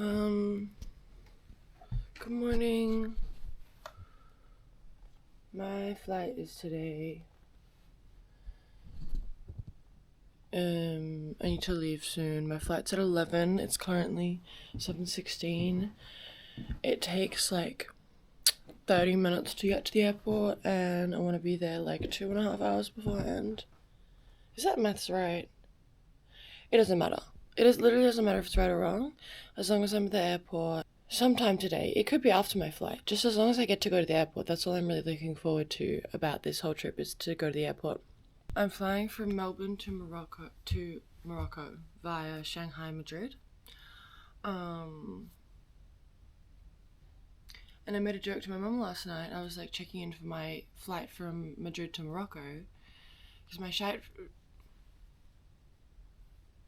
Good morning. My flight is today. I need to leave soon. My flight's at 11. It's currently 7:16. It takes like 30 minutes to get to the airport, and I want to be there like 2.5 hours beforehand. Is that maths right? It doesn't matter. Literally doesn't matter if it's right or wrong, as long as I'm at the airport sometime today. It could be after my flight. Just as long as I get to go to the airport, that's all I'm really looking forward to about this whole trip, is to go to the airport. I'm flying from Melbourne to Morocco via Shanghai, Madrid. And I made a joke to my mum last night. I was like checking in for my flight from Madrid to Morocco, because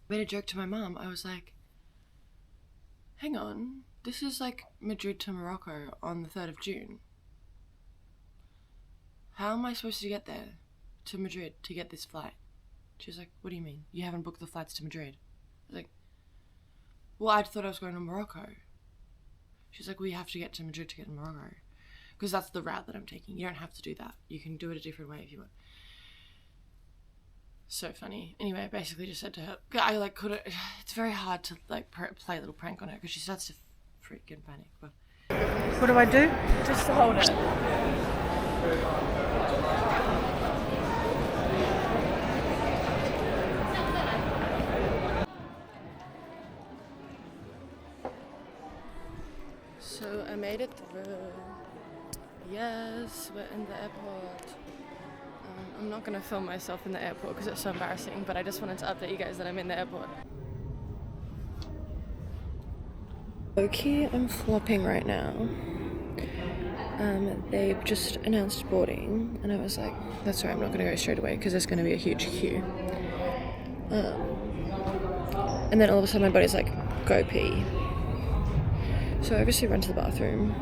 made a joke to my mum. I was like, hang on, this is like Madrid to Morocco on the 3rd of June. How am I supposed to get there to Madrid to get this flight? She was like, what do you mean? You haven't booked the flights to Madrid? I was like, well, I thought I was going to Morocco. She's like, well, you have to get to Madrid to get to Morocco, because that's the route that I'm taking. You don't have to do that. You can do it a different way if you want. So funny. Anyway, I basically just said to her, it's very hard to like play a little prank on her, because she starts to freaking panic. But what do I do? just hold it. So I made it through. Yes, we're in the airport. I'm not going to film myself in the airport because it's so embarrassing, but I just wanted to update you guys that I'm in the airport. Okay, I'm flopping right now. They've just announced boarding, and I was like, that's right, I'm not going to go straight away because there's going to be a huge queue. And then all of a sudden my body's like, go pee. So I obviously run to the bathroom.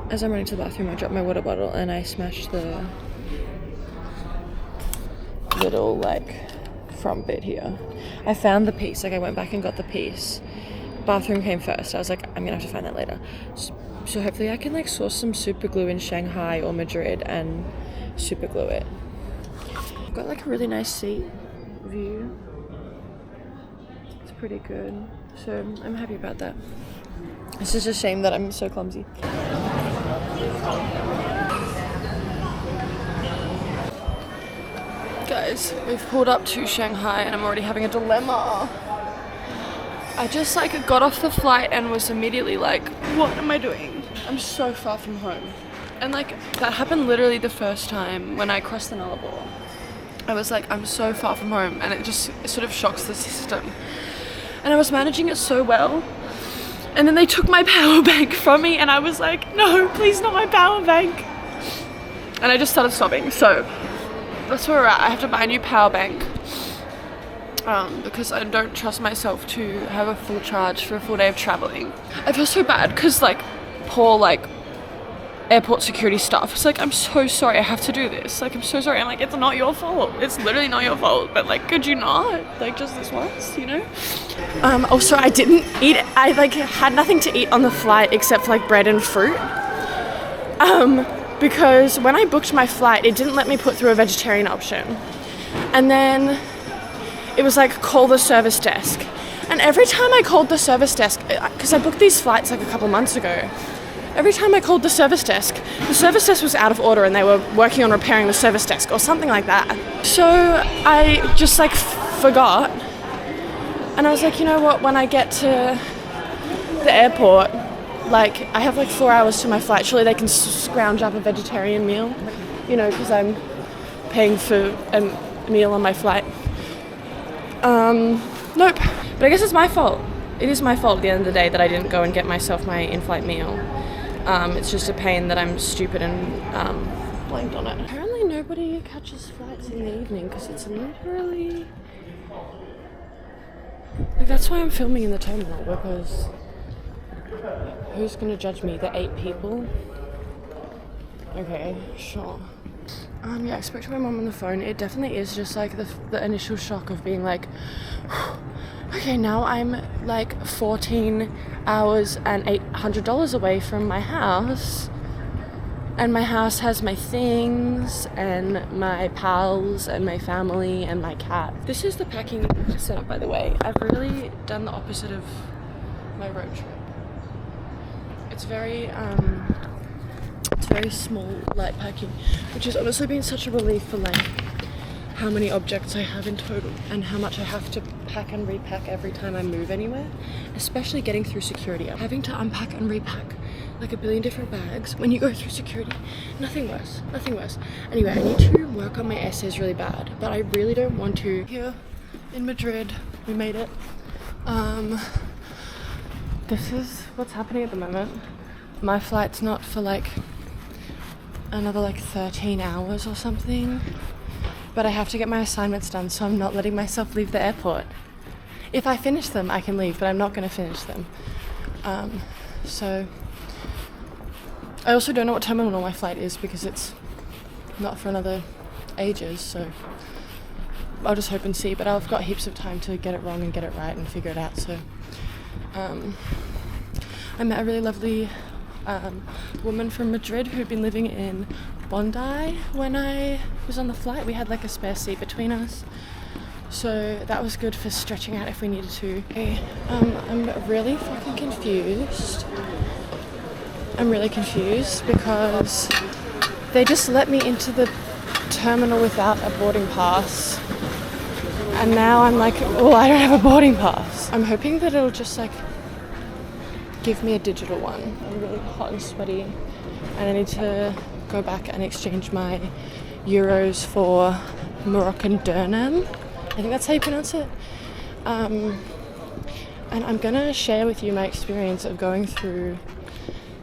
As I'm running to the bathroom, I dropped my water bottle and I smashed the little front bit here. I found the piece, I went back and got the piece. Bathroom came first. I was like, I'm gonna have to find that later. So hopefully I can source some super glue in Shanghai or Madrid and super glue it. I've got a really nice seat view. It's pretty good. So I'm happy about that. It's just a shame that I'm so clumsy. Guys, we've pulled up to Shanghai and I'm already having a dilemma. I just got off the flight and was immediately like, what am I doing? I'm so far from home. And that happened literally the first time when I crossed the Nullarbor. I was like, I'm so far from home, and it sort of shocks the system. And I was managing it so well. And then they took my power bank from me and I was like, no, please not my power bank. And I just started sobbing. So that's where we're at. I have to buy a new power bank because I don't trust myself to have a full charge for a full day of traveling. I feel so bad because poor airport security staff. It's I'm so sorry I have to do this. I'm so sorry. I'm it's not your fault. It's literally not your fault. But could you not? Just this once, you know? Also, I didn't eat. I had nothing to eat on the flight except for bread and fruit. Because when I booked my flight, it didn't let me put through a vegetarian option. And then it was call the service desk. And every time I called the service desk, because I booked these flights a couple months ago, every time I called the service desk was out of order and they were working on repairing the service desk or something like that. So I just forgot. And I was like, you know what, when I get to the airport, I have 4 hours to my flight, surely they can scrounge up a vegetarian meal, because I'm paying for a meal on my flight. Nope. But I guess it's my fault. It is my fault at the end of the day that I didn't go and get myself my in-flight meal. It's just a pain that I'm stupid and blanked on it. Apparently nobody catches flights in the evening because it's literally... that's why I'm filming in the terminal, because who's going to judge me? The 8 people? Okay, sure. Yeah, I spoke to my mom on the phone. It definitely is just the initial shock of being Okay, now I'm like 14 hours and $800 away from my house. And my house has my things and my pals and my family and my cat. This is the packing setup, by the way. I've really done the opposite of my road trip. It's very small, light packing, which has honestly been such a relief for like how many objects I have in total and how much I have to pack and repack every time I move anywhere, especially getting through security. I'm having to unpack and repack like a billion different bags when you go through security. Nothing worse. Anyway, I need to work on my essays really bad, but I really don't want to. Here in Madrid, we made it. This is what's happening at the moment. My flight's not for like another like 13 hours or something, but I have to get my assignments done, so I'm not letting myself leave the airport. If I finish them, I can leave, but I'm not going to finish them. So I also don't know what terminal my flight is because it's not for another ages, so I'll just hope and see, but I've got heaps of time to get it wrong and get it right and figure it out. So I met a really lovely woman from Madrid who'd been living in Bondi when I was on the flight. We had like a spare seat between us, so that was good for stretching out if we needed to. I'm really fucking confused. I'm really confused because they just let me into the terminal without a boarding pass, and now I'm like, well, I don't have a boarding pass. I'm hoping that it'll just like give me a digital one. I'm really hot and sweaty, and I need to go back and exchange my euros for Moroccan dirham. I think that's how you pronounce it. And I'm gonna share with you my experience of going through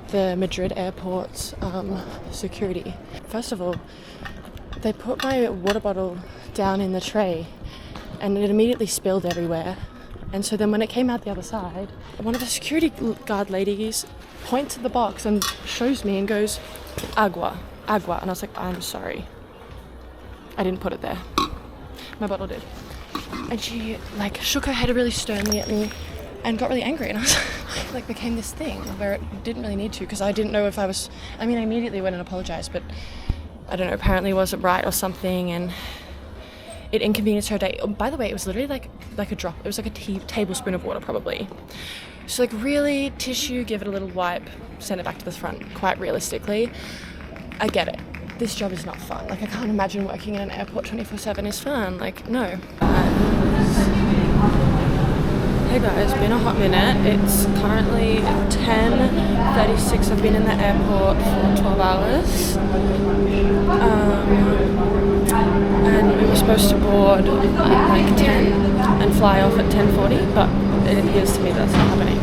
the Madrid airport's security. First of all, they put my water bottle down in the tray and it immediately spilled everywhere. And so then when it came out the other side, one of the security guard ladies points at the box and shows me and goes, agua. And I was like, I'm sorry. I didn't put it there. My bottle did. And she like shook her head really sternly at me and got really angry, and I was like, became this thing where it didn't really need to, because I didn't know if I immediately went and apologized, but I don't know, apparently it wasn't right or something, and it inconvenienced her day. Oh, by the way, it was literally like a drop. It was like a tablespoon of water probably. So like, really, tissue, give it a little wipe, send it back to the front. Quite realistically, I get it. This job is not fun. Like, I can't imagine working in an airport 24/7 is fun. Like, no. Hey guys, been a hot minute. It's currently 10:36. I've been in the airport for 12 hours. And we were supposed to board at like 10 and fly off at 10:40, but it appears to me that's not happening.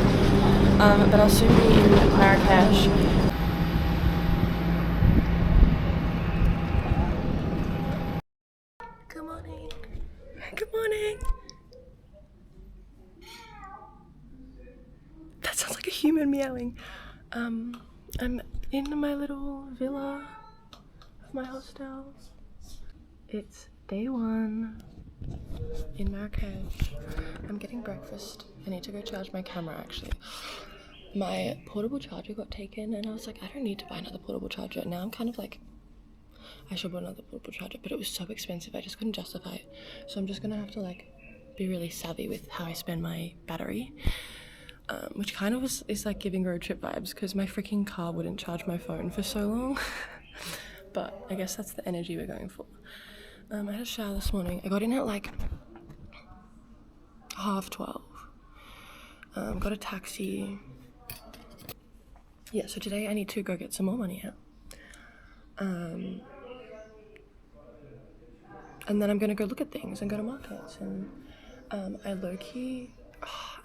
But I'll soon be in Marrakech. Good morning. Good morning. That sounds like a human meowing. I'm in my little villa of my hostel. It's day 1 in Marrakech. I'm getting breakfast. I need to go charge my camera actually. My portable charger got taken and I was like, I don't need to buy another portable charger. Now I'm kind of like, I should buy another portable charger, but it was so expensive I just couldn't justify it. So I'm just gonna have to like be really savvy with how I spend my battery. Which kind of is like giving road trip vibes, because my freaking car wouldn't charge my phone for so long. But I guess that's the energy we're going for. I had a shower this morning. I got in at like 12:30. Got a taxi. Yeah, so today I need to go get some more money out. And then I'm gonna go look at things and go to markets. And I low-key,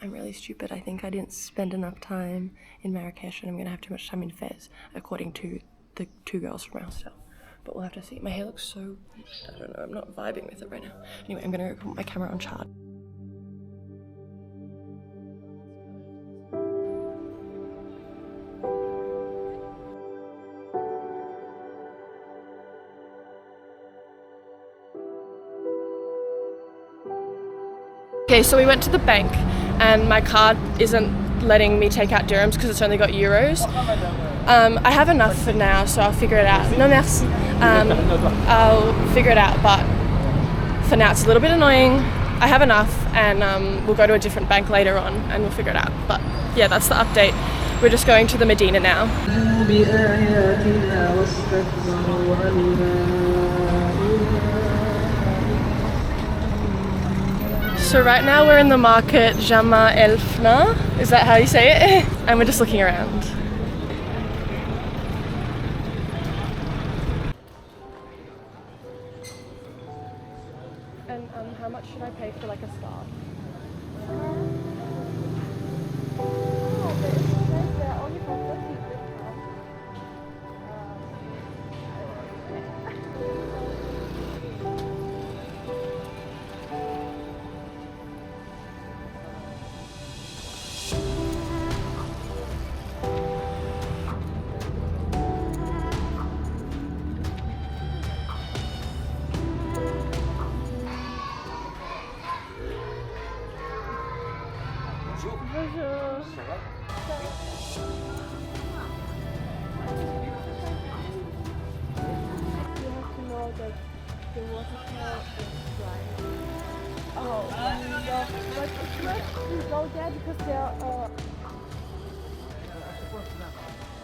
I'm really stupid. I think I didn't spend enough time in Marrakech and I'm gonna have too much time in Fez, according to the 2 girls from our hostel. But we'll have to see. My hair looks so, I don't know, I'm not vibing with it right now. Anyway, I'm gonna go put my camera on charge. Okay, so we went to the bank and my card isn't letting me take out dirhams because it's only got euros. I have enough for now, so I'll figure it out. No, merci. I'll figure it out, but for now it's a little bit annoying. I have enough, and we'll go to a different bank later on and we'll figure it out. But yeah, that's the update. We're just going to the Medina now. So right now we're in the market Jama Elfna, is that how you say it? And we're just looking around. And how much should I pay for like a scarf?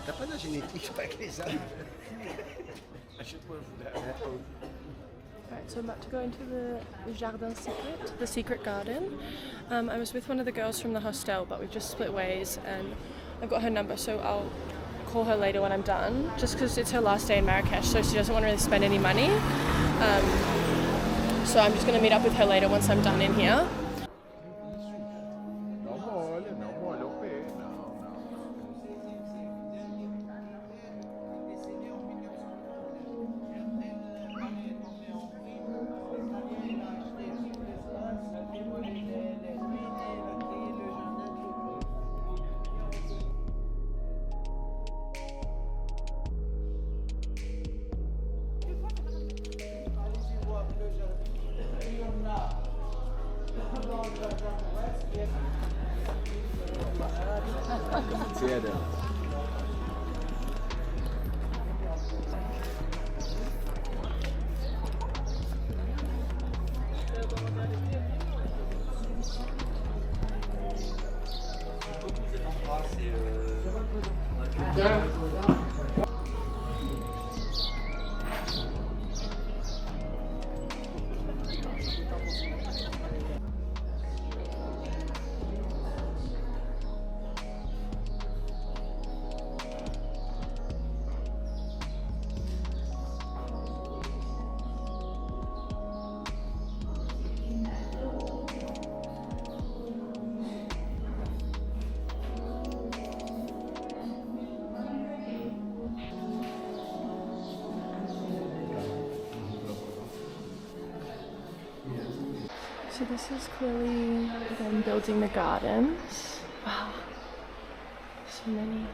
T'as pas de la génétique, je pas que les âmes. Alright, so I'm about to go into the Jardin Secret, the secret garden. I was with one of the girls from the hostel, but we've just split ways, and I've got her number, so I'll call her later when I'm done, just because it's her last day in Marrakech, so she doesn't want to really spend any money. So I'm just going to meet up with her later once I'm done in here. So this is clearly them building the gardens. Wow, so many.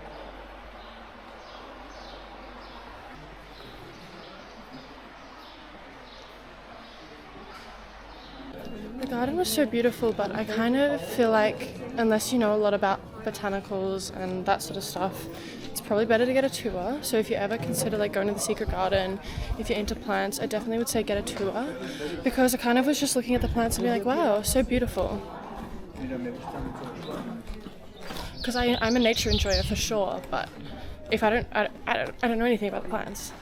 The garden was so beautiful, but I kind of feel like unless you know a lot about botanicals and that sort of stuff, it's probably better to get a tour. So if you ever consider like going to the secret garden, if you're into plants, I definitely would say get a tour, because I kind of was just looking at the plants and be like, wow, so beautiful. Because I'm a nature enjoyer for sure, but if I don't know anything about the plants.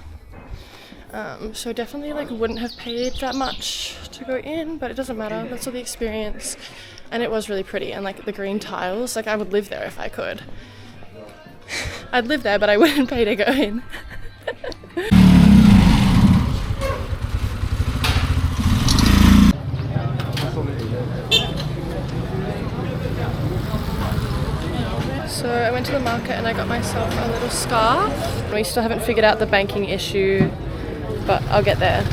So definitely like wouldn't have paid that much to go in, but it doesn't matter, that's all the experience. And it was really pretty, and like the green tiles, like I would live there if I could. I'd live there, but I wouldn't pay to go in. So I went to the market and I got myself a little scarf. We still haven't figured out the banking issue, but I'll get there.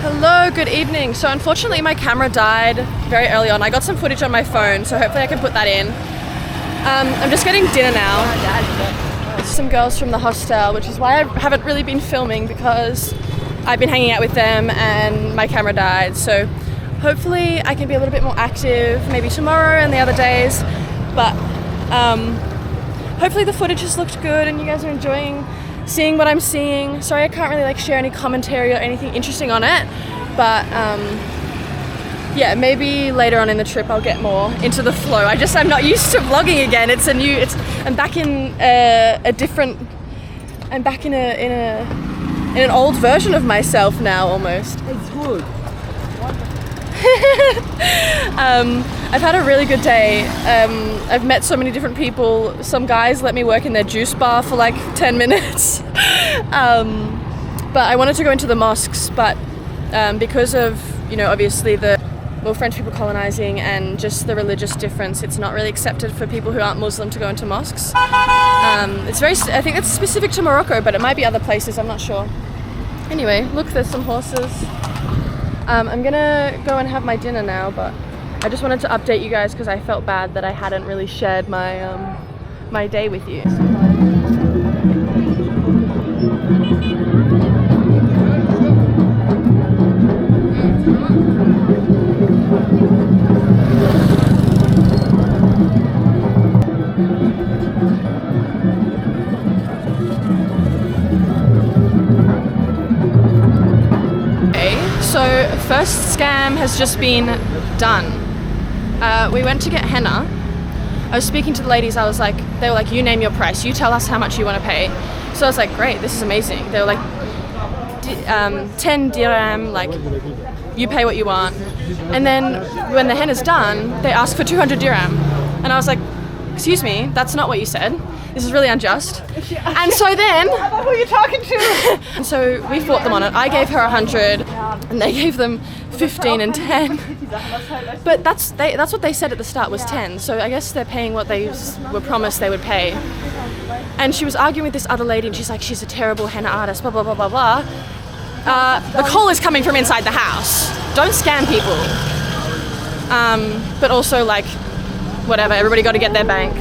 Hello, good evening. So unfortunately my camera died very early on. I got some footage on my phone, so hopefully I can put that in. I'm just getting dinner now. Some girls from the hostel, which is why I haven't really been filming, because I've been hanging out with them and my camera died. So hopefully I can be a little bit more active maybe tomorrow and the other days. But hopefully the footage has looked good and you guys are enjoying seeing what I'm seeing. Sorry I can't really like share any commentary or anything interesting on it, but yeah, maybe later on in the trip I'll get more into the flow. I'm not used to vlogging again. I'm back in an old version of myself now almost. It's good. I've had a really good day. I've met so many different people. Some guys let me work in their juice bar for like 10 minutes. But I wanted to go into the mosques, but because of, obviously French people colonizing and just the religious difference, it's not really accepted for people who aren't Muslim to go into mosques. I think it's specific to Morocco, but it might be other places, I'm not sure. Anyway, look, there's some horses. I'm gonna go and have my dinner now, but I just wanted to update you guys because I felt bad that I hadn't really shared my my day with you. So first scam has just been done. We went to get henna. I was speaking to the ladies, they were like, you name your price, you tell us how much you want to pay. So I was like, great, this is amazing. They were like, 10 dirham, like, you pay what you want. And then when the henna's done, they ask for 200 dirham. And I was like, excuse me, that's not what you said. This is really unjust. And so then, who are you talking to? and so we fought them on it. I gave her 100 and they gave them 15 and 10. But that's what they said at the start was 10. So I guess they're paying what they were promised they would pay. And she was arguing with this other lady and she's like, she's a terrible henna artist, blah, blah, blah, blah, blah. The call is coming from inside the house. Don't scam people. But also like, whatever, everybody got to get their bank.